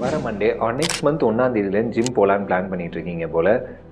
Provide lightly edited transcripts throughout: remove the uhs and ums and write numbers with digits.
வர Monday next month 1ஆம் தேதியிலேருந்து ஜிம் போகலான்னு பிளான் பண்ணிட்டு இருக்கீங்க போல்.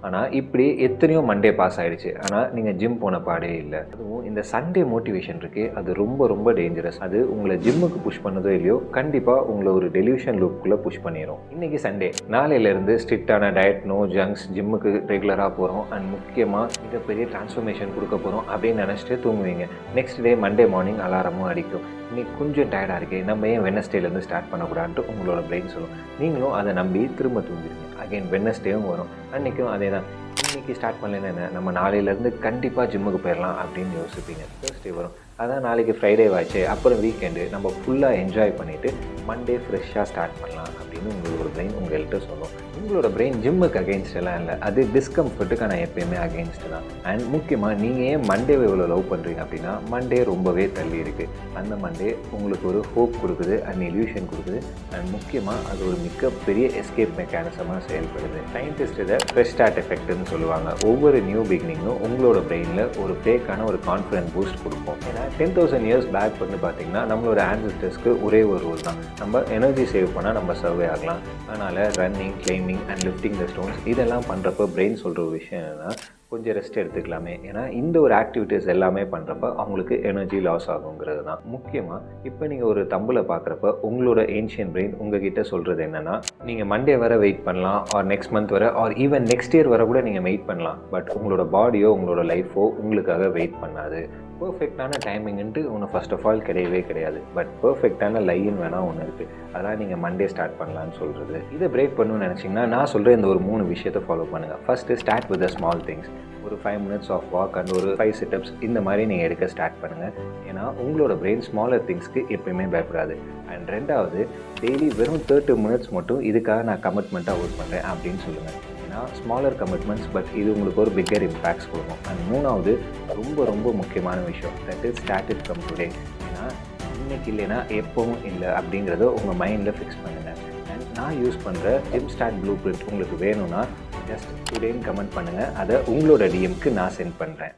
ஆனால் இப்படி எத்தனையோ மண்டே பாஸ் ஆகிடுச்சு. ஆனால் நீங்கள் ஜிம் போன பாடே இல்லை. அதுவும் இந்த சண்டே மோட்டிவேஷன் இருக்குது, அது ரொம்ப ரொம்ப டேஞ்சரஸ். அது உங்களை ஜிம்முக்கு புஷ் பண்ணதோ இல்லையோ கண்டிப்பாக உங்களை ஒரு டெலியூஷன் லூப்புக்குள்ளே புஷ் பண்ணிடும். இன்றைக்கி சண்டே, நாளையிலேருந்து ஸ்ட்ரிக்டான டயட், நோ ஜங்க்ஸ், ஜிம்முக்கு ரெகுலராக போகிறோம் அண்ட் முக்கியமாக மிகப்பெரிய டிரான்ஸ்ஃபர்மேஷன் கொடுக்க போகிறோம் அப்படின்னு நினச்சிட்டு தூங்குவீங்க. நெக்ஸ்ட் டே மண்டே மார்னிங் அலாரமும் அடிக்கும். இன்னைக்கு கொஞ்சம் டயர்டாக இருக்கே, நம்ம ஏன் வெட்னஸ்டேலேருந்து ஸ்டார்ட் பண்ணக்கூடாதுன்ட்டு உங்களோட பிரெயின் சொல்லும். நீங்களும் அதை நம்பி திரும்ப தூங்கிடுங்க. அகைன் வெட்னஸ்டேவும் வரும், அன்றைக்கும் அதே தான். இன்றைக்கி ஸ்டார்ட் பண்ணலன்னு என்ன, நம்ம நாளையிலேருந்து கண்டிப்பாக ஜிம்முக்கு போயிடலாம் அப்படின்னு யோசிப்பீங்க. தேர்ஸ்டே வரும், அதான் நாளைக்கு ஃப்ரைடே ஆச்சு, அப்புறம் வீக்கெண்டு நம்ம ஃபுல்லாக என்ஜாய் பண்ணிவிட்டு மண்டே ஃப்ரெஷ்ஷாக ஸ்டார்ட் பண்ணலாம் அப்படின்னு உங்களோட பிரெயின் உங்கள்கிட்ட சொல்லும். உங்களோட பிரெயின் ஜிம்முக்கு அகெயின்ஸ்ட் எல்லாம் இல்லை, அது டிஸ்கம்ஃபர்ட்டுக்கு நான் எப்பயுமே அகெயின்ஸ்ட் தான். அண்ட் முக்கியமாக நீங்கள் ஏன் மண்டேவை இவ்வளோ லவ் பண்ணுறீங்க அப்படின்னா, மண்டே ரொம்பவே தள்ளி இருக்குது. அந்த மண்டே உங்களுக்கு ஒரு ஹோப் கொடுக்குது அண்ட் இல்யூஷன் கொடுக்குது. அண்ட் முக்கியமாக அது ஒரு மிகப்பெரிய எஸ்கேப் மெக்கானிசமாக செயல்படுது. சயின்டிஸ்ட் இதை ஃப்ரெஷ் ஸ்டார்ட் எஃபெக்ட்னு சொல்லுவாங்க. ஒவ்வொரு நியூ பிகினிங்கும் உங்களோட பிரெயினில் ஒரு ஃபேக்கான ஒரு கான்ஃபிடன்ட் பூஸ்ட் கொடுப்போம். ஏன்னா 10,000 years பேக் வந்து பார்த்திங்கன்னா நம்மளோட ஆன்சஸ்டர்ஸ்க்கு ஒரே ஒரு ரூல் தான், நம்ம எனர்ஜி சேவ் பண்ணால் நம்ம சர்வே ஆகலாம். அதனால் running, climbing and lifting the stones இதெல்லாம் பண்ணுறப்ப பிரெயின் சொல்கிற ஒரு விஷயம் என்னென்னா, கொஞ்சம் ரெஸ்ட் எடுத்துக்கலாமே. ஏன்னா இந்த ஒரு ஆக்டிவிட்டீஸ் எல்லாமே பண்ணுறப்ப அவங்களுக்கு எனர்ஜி லாஸ் ஆகுங்கிறது தான். முக்கியமாக இப்போ நீங்கள் ஒரு தம்பில் பார்க்குறப்ப உங்களோட ஏன்ஷியன் பிரெயின் உங்ககிட்ட சொல்கிறது என்னென்னா, நீங்கள் மண்டே வர வெயிட் பண்ணலாம், ஆர் நெக்ஸ்ட் மந்த் வர, ஆர் ஈவன் நெக்ஸ்ட் இயர் வர கூட நீங்கள் வெயிட் பண்ணலாம். பட் உங்களோட பாடியோ உங்களோட லைஃபோ உங்களுக்காக வெயிட் பண்ணாது. பர்ஃபெக்டான டைமிங்ன்ட்டு ஒன்று ஃபர்ஸ்ட் ஆஃப் ஆல் கிடையவே கிடையாது. பட் பர்ஃபெக்டான லைன் வேணால் ஒன்று இருக்குது, அதான் நீங்கள் மண்டே ஸ்டார்ட் பண்ணலான்னு சொல்கிறது. இதை பிரேக் பண்ணணும்னு நினச்சிங்கன்னா நான் சொல்கிற இந்த ஒரு 3 விஷயத்தை ஃபாலோ பண்ணுங்கள். First, start with the small things. ஒரு 5 minutes ஆஃப் வாக் அண்ட் ஒரு 5 sit-ups இந்த மாதிரி நீங்கள் எடுக்க ஸ்டார்ட் பண்ணுங்கள். ஏன்னா உங்களோட பிரெயின் ஸ்மாலர் திங்ஸ்க்கு எப்பயுமே பயப்படாது. அண்ட் ரெண்டாவது, டெய்லி வெறும் 30 minutes மட்டும் இதுக்காக நான் கமிட்மெண்ட்டாக ஒர்க் பண்ணுறேன் அப்படின்னு சொல்லுங்கள். ஸ்மாலர் கமிட்மெண்ட்ஸ், பட் இது உங்களுக்கு ஒரு பிக்கர் இம்பேக்ட்ஸ் கொடுக்கும். அண்ட் மூணாவது, ரொம்ப ரொம்ப முக்கியமான விஷயம், that is start it from today. ஏன்னா இன்னைக்கு இல்லைன்னா எப்பவும் இல்லை அப்படிங்கிறத உங்கள் மைண்டில் ஃபிக்ஸ் பண்ணுங்கள். அண்ட் நான் யூஸ் பண்ணுற ஜிம் ஸ்டார்ட் ப்ளூ பிரிண்ட் உங்களுக்கு வேணும்னா ஜஸ்ட் டுடேன்னு கமெண்ட் பண்ணுங்கள், அதை உங்களோட டிஎம்க்கு நான் சென்ட் பண்ணுறேன்.